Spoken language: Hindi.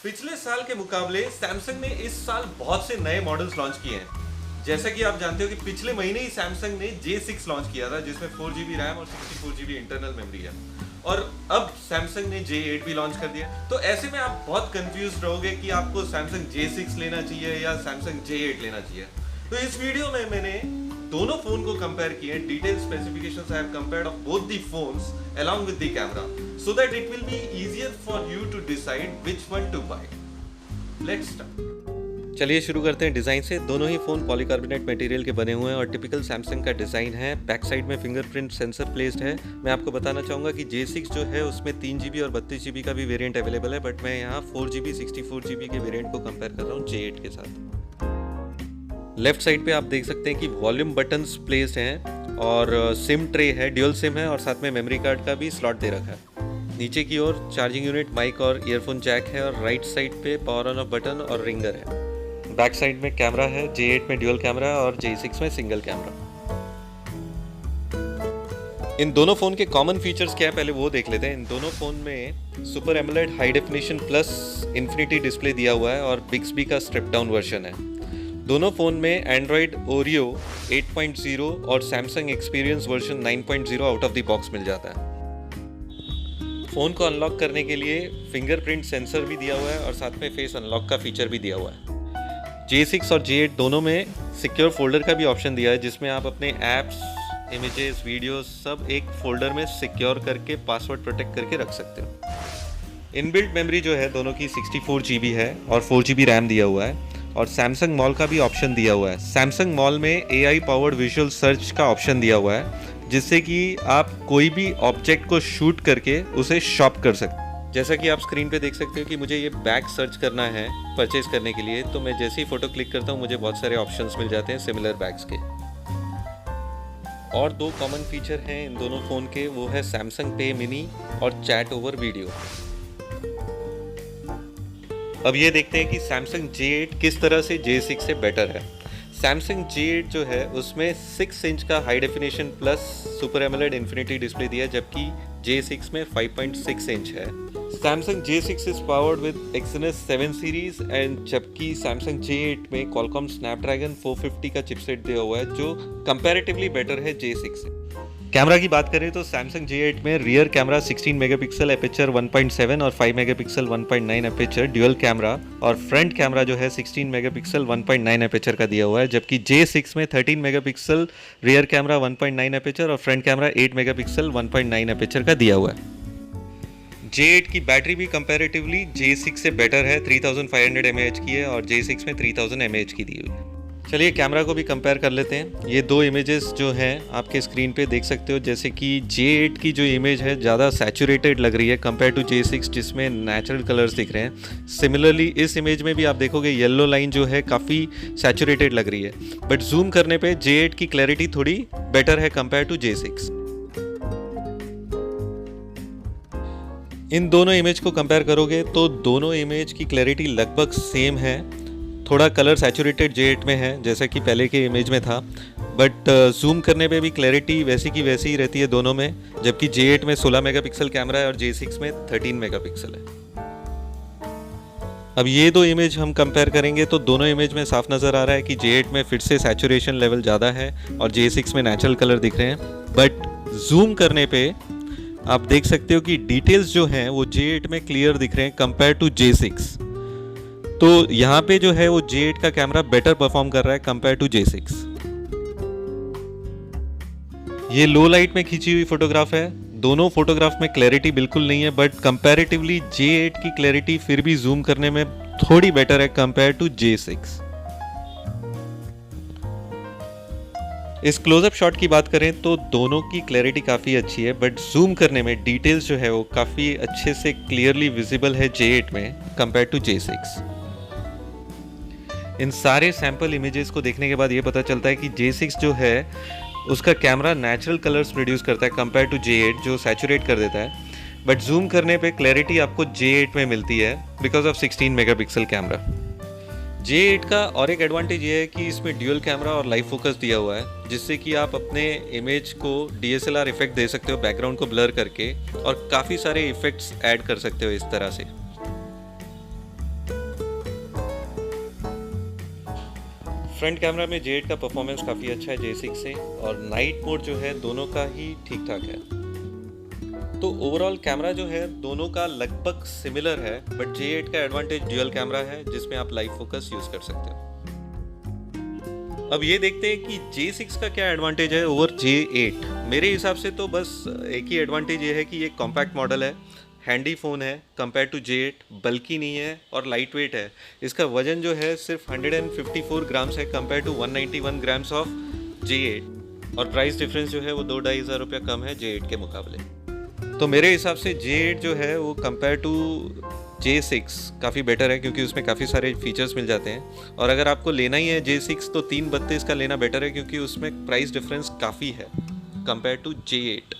पिछले साल के मुकाबले सैमसंग ने इस साल बहुत से नए मॉडल्स लॉन्च किए हैं। जैसा कि आप जानते हो कि पिछले महीने ही सैमसंग ने J6 लॉन्च किया था, जिसमें 4GB रैम और 64GB इंटरनल मेमोरी है, और अब सैमसंग ने J8 भी लॉन्च कर दिया। तो ऐसे में आप बहुत कंफ्यूज रहोगे कि आपको सैमसंग J6 लेना चाहिए या सैमसंग J8 लेना चाहिए। तो इस वीडियो में मैंने दोनों फोन को कंपेयर किए, detail specifications I have compared of both the phones along with the camera so that it will be easier for you to decide which one to buy. Let's start. चलिए शुरू करते हैं डिज़ाइन से। दोनों ही फ़ोन पॉलीकार्बोनेट मटेरियल के बने हुए हैं और टिपिकल सैमसंग का डिज़ाइन है। बैक साइड में फिंगरप्रिंट सेंसर प्लेस्ड है। मैं आपको बताना चाहूँगा कि J6 जो है उसमें 3GB और 32GB का भी वेरिएंट अवेलेबल है, बट मैं यहाँ 4GB 64GB के वेरिएंट को कंपेयर कर रहा हूँ J8 के साथ। लेफ्ट साइड पे आप देख सकते हैं कि वॉल्यूम बटन्स प्लेस्ड हैं और सिम ट्रे है, ड्यूल सिम है और साथ में मेमोरी कार्ड का भी स्लॉट दे रखा है। नीचे की ओर चार्जिंग यूनिट, माइक और ईयरफोन जैक है और राइट साइड पे पावर ऑन ऑफ बटन और रिंगर है। बैक साइड में कैमरा है, J8 में ड्यूल कैमरा और J6 में सिंगल कैमरा। इन दोनों फ़ोन के कॉमन फीचर्स क्या है पहले वो देख लेते हैं। इन दोनों फ़ोन में super AMOLED high definition plus infinity display दिया हुआ है और बिक्सबी का स्ट्रिप डाउन वर्जन है। दोनों फ़ोन में एंड्रॉयड ओरियो 8.0 और Samsung experience version 9.0 out of the box मिल जाता है। फ़ोन को अनलॉक करने के लिए फिंगरप्रिंट सेंसर भी दिया हुआ है और साथ में फेस अनलॉक का फीचर भी दिया हुआ है। J6 और J8 दोनों में सिक्योर फोल्डर का भी ऑप्शन दिया है, जिसमें आप अपने ऐप्स, इमेजेस, वीडियोस सब एक फोल्डर में सिक्योर करके पासवर्ड प्रोटेक्ट करके रख सकते हो। इनबिल्ट मेमोरी जो है दोनों की 64GB है और 4GB रैम दिया हुआ है और सैमसंग मॉल का भी ऑप्शन दिया हुआ है। सैमसंग मॉल में AI पावर्ड विजुअल सर्च का ऑप्शन दिया हुआ है, जिससे कि आप कोई भी ऑब्जेक्ट को शूट करके उसे शॉप कर सकते हैं। जैसा कि आप स्क्रीन पे देख सकते हो कि मुझे ये बैग सर्च करना है परचेज करने के लिए, तो मैं जैसे ही फ़ोटो क्लिक करता हूँ मुझे बहुत सारे ऑप्शंस मिल जाते हैं सिमिलर बैग्स के। और दो कॉमन फीचर हैं इन दोनों फ़ोन के, वो है सैमसंग पे मिनी और चैट ओवर वीडियो। अब ये देखते हैं कि सैमसंग J8 किस तरह से J6 से बेटर है। सैमसंग J8 जो है उसमें 6 इंच का high definition plus super AMOLED infinity display दिया है, जबकि J6 में 5.6 इंच है। Samsung J6 is powered with Exynos 7 series and जबकि सैमसंग J8 में Qualcomm Snapdragon 450 का चिपसेट दिया हुआ है, जो कंपैरेटिवली बेटर है J6 से। कैमरा की बात करें तो सैमसंग J8 में रियर कैमरा 16 मेगापिक्सल एपर्चर 1.7 और 5 मेगापिक्सल 1.9 एपर्चर ड्यूअल कैमरा और फ्रंट कैमरा जो है 16 मेगापिक्सल 1.9 एपर्चर का दिया हुआ है, जबकि J6 में 13 मेगापिक्सल रियर कैमरा 1.9 एपर्चर और फ्रंट कैमरा 8 मेगापिक्सल 1.9 एपर्चर का दिया हुआ है। J8 की बैटरी भी कंपैरेटिवली J6 से बेटर है, 3500 mAh की है और J6 में 3000 mAh की दी हुई है। चलिए कैमरा को भी कंपेयर कर लेते हैं। ये दो इमेजेस जो हैं आपके स्क्रीन पे देख सकते हो, जैसे कि J8 की जो इमेज है ज़्यादा सैचुरेटेड लग रही है कंपेयर टू J6 जिसमें नेचुरल कलर्स दिख रहे हैं। सिमिलरली इस इमेज में भी आप देखोगे येलो लाइन जो है काफ़ी सैचुरेटेड लग रही है, बट जूम करने पे J8 की क्लैरिटी थोड़ी बेटर है कंपेयर टू J6। इन दोनों इमेज को कंपेयर करोगे तो दोनों इमेज की क्लैरिटी लगभग सेम है। थोड़ा कलर सैचुरेटेड J8 में है जैसा कि पहले के इमेज में था, बट जूम करने पे भी क्लैरिटी वैसी की वैसी ही रहती है दोनों में, जबकि J8 में 16 मेगापिक्सल कैमरा है और J6 में 13 मेगापिक्सल है। अब ये दो इमेज हम कंपेयर करेंगे तो दोनों इमेज में साफ नज़र आ रहा है कि J8 में फिर से सैचुरेशन लेवल ज़्यादा है और J6 में नेचुरल कलर दिख रहे हैं, बट जूम करने पे आप देख सकते हो कि डिटेल्स जो हैं वो J8 में क्लियर दिख रहे हैं कंपेयर टू J6। तो यहाँ पे जो है वो J8 का कैमरा बेटर परफॉर्म कर रहा है कंपेयर टू J6। ये लो लाइट में खींची हुई फोटोग्राफ है। दोनों फोटोग्राफ में क्लैरिटी बिल्कुल नहीं है, बट कंपैरेटिवली J8 की क्लैरिटी फिर भी जूम करने में थोड़ी बेटर है कंपेयर टू J6। इस क्लोजअप शॉट की बात करें तो दोनों की क्लैरिटी काफ़ी अच्छी है, बट जूम करने में डिटेल्स जो है वो काफ़ी अच्छे से क्लियरली विजिबल है J8 में कंपेयर टू J6। इन सारे सैंपल इमेजेस को देखने के बाद ये पता चलता है कि J6 जो है उसका कैमरा नेचुरल कलर्स प्रोड्यूस करता है कंपेयर टू J8 जो सैचुरेट कर देता है, बट जूम करने पे क्लैरिटी आपको J8 में मिलती है because of 16 megapixel camera. J8 का और एक एडवांटेज ये है कि इसमें ड्यूअल कैमरा और लाइव फोकस दिया हुआ है, जिससे कि आप अपने इमेज को DSLR इफेक्ट दे सकते हो बैकग्राउंड को ब्लर करके और काफ़ी सारे इफेक्ट्स ऐड कर सकते हो इस तरह से। फ्रंट कैमरा में J8 का परफॉर्मेंस काफ़ी अच्छा है J6 से, और नाइट मोड जो है दोनों का ही ठीक ठाक है। तो ओवरऑल कैमरा जो है दोनों का लगभग सिमिलर है, बट J8 का एडवांटेज ड्यूअल कैमरा है जिसमें आप लाइव फोकस यूज कर सकते हो। अब ये देखते हैं कि J6 का क्या एडवांटेज है ओवर J8। मेरे हिसाब से तो बस एक ही एडवांटेज ये है कि ये कॉम्पैक्ट मॉडल है, हैंडी फ़ोन है कंपेयर टू J8, बल्कि नहीं है और लाइट वेट है। इसका वजन जो है सिर्फ 154 ग्राम्स है compare to 191 grams of J8, और प्राइस डिफरेंस जो है वो 2-2.5 हज़ार रुपया कम है J8 के मुकाबले। तो मेरे हिसाब से J8 जो है वो कंपेयर टू J6 काफ़ी बेटर है, क्योंकि उसमें काफ़ी सारे फीचर्स मिल जाते हैं। और अगर आपको लेना ही है J6 तो 332 का लेना बेटर है, क्योंकि उसमें प्राइस डिफरेंस काफ़ी है कंपेयर टू J8।